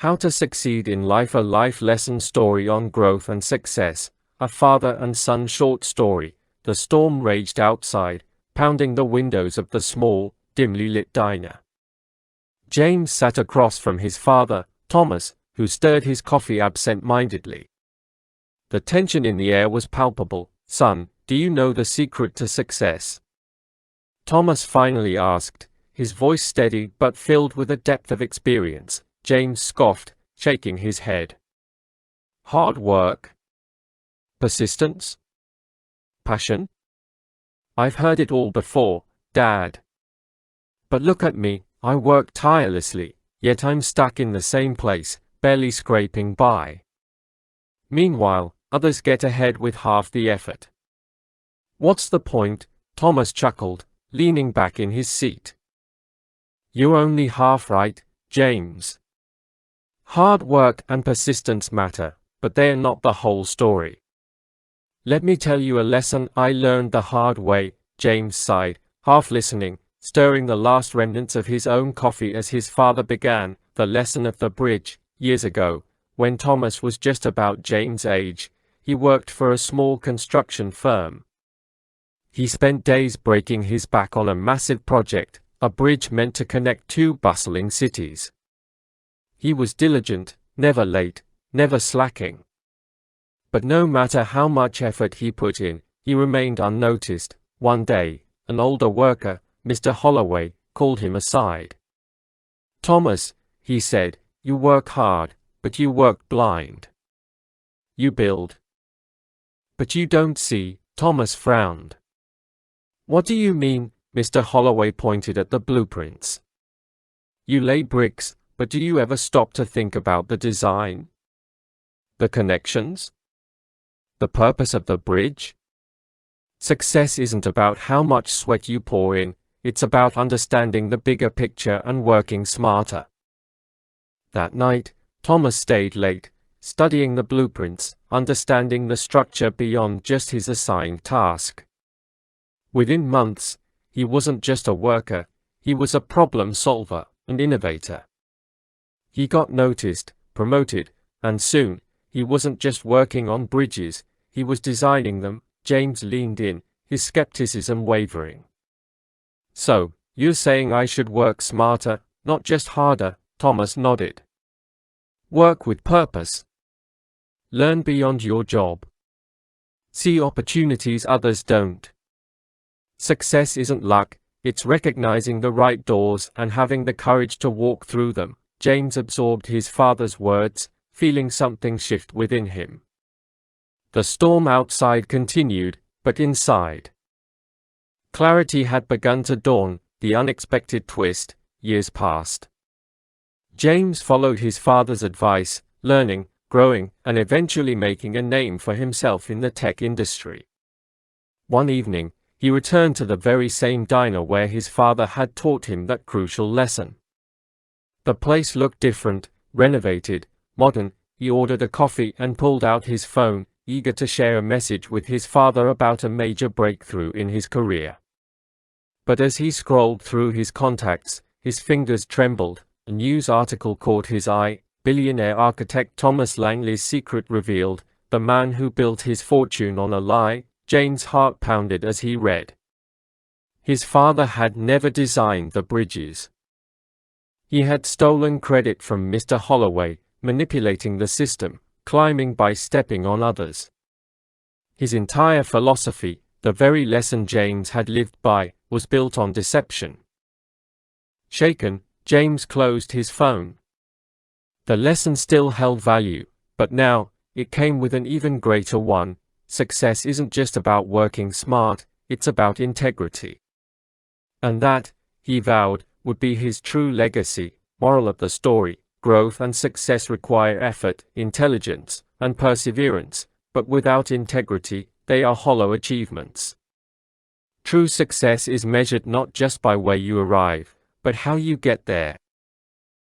How to Succeed in Life, a life lesson story on growth and success, a father and son short story. The storm raged outside, pounding the windows of the small, dimly lit diner. James sat across from his father, Thomas, who stirred his coffee absent-mindedly. The tension in the air was palpable. "Son, do you know the secret to success?" Thomas finally asked, his voice steady but filled with a depth of experience. James scoffed, shaking his head. "Hard work? Persistence? Passion? I've heard it all before, Dad. But look at me, I work tirelessly, yet I'm stuck in the same place, barely scraping by. Meanwhile, others get ahead with half the effort." "What's the point?" Thomas chuckled, leaning back in his seat. "You're only half right, James. Hard work and persistence matter, but they're not the whole story. Let me tell you a lesson I learned the hard way." James sighed, half listening, stirring the last remnants of his own coffee as his father began. The lesson of the bridge. Years ago, when Thomas was just about James' age, he worked for a small construction firm. He spent days breaking his back on a massive project, a bridge meant to connect two bustling cities. He was diligent, never late, never slacking. But no matter how much effort he put in, he remained unnoticed. One day, an older worker, Mr. Holloway, called him aside. "Thomas," he said, "you work hard, but you work blind. You build, but you don't see." Thomas frowned. "What do you mean?" Mr. Holloway pointed at the blueprints. "You lay bricks, but do you ever stop to think about the design? The connections? The purpose of the bridge? Success isn't about how much sweat you pour in, it's about understanding the bigger picture and working smarter." That night, Thomas stayed late, studying the blueprints, understanding the structure beyond just his assigned task. Within months, he wasn't just a worker, he was a problem solver, an innovator. He got noticed, promoted, and soon, he wasn't just working on bridges, he was designing them. James leaned in, his skepticism wavering. "So, you're saying I should work smarter, not just harder?" Thomas nodded. "Work with purpose. Learn beyond your job. See opportunities others don't. Success isn't luck, it's recognizing the right doors and having the courage to walk through them." James absorbed his father's words, feeling something shift within him. The storm outside continued, but inside, clarity had begun to dawn. The unexpected twist. Years passed. James followed his father's advice, learning, growing, and eventually making a name for himself in the tech industry. One evening, he returned to the very same diner where his father had taught him that crucial lesson. The place looked different, renovated, modern. He ordered a coffee and pulled out his phone, eager to share a message with his father about a major breakthrough in his career. But as he scrolled through his contacts, his fingers trembled. A news article caught his eye. Billionaire architect Thomas Langley's secret revealed, the man who built his fortune on a lie. James' heart pounded as he read. His father had never designed the bridges. He had stolen credit from Mr. Holloway, manipulating the system, climbing by stepping on others. His entire philosophy, the very lesson James had lived by, was built on deception. Shaken, James closed his phone. The lesson still held value, but now, it came with an even greater one. Success isn't just about working smart, it's about integrity. And that, he vowed, would be his true legacy. Moral of the story: growth and success require effort, intelligence, and perseverance, but without integrity, they are hollow achievements. True success is measured not just by where you arrive, but how you get there.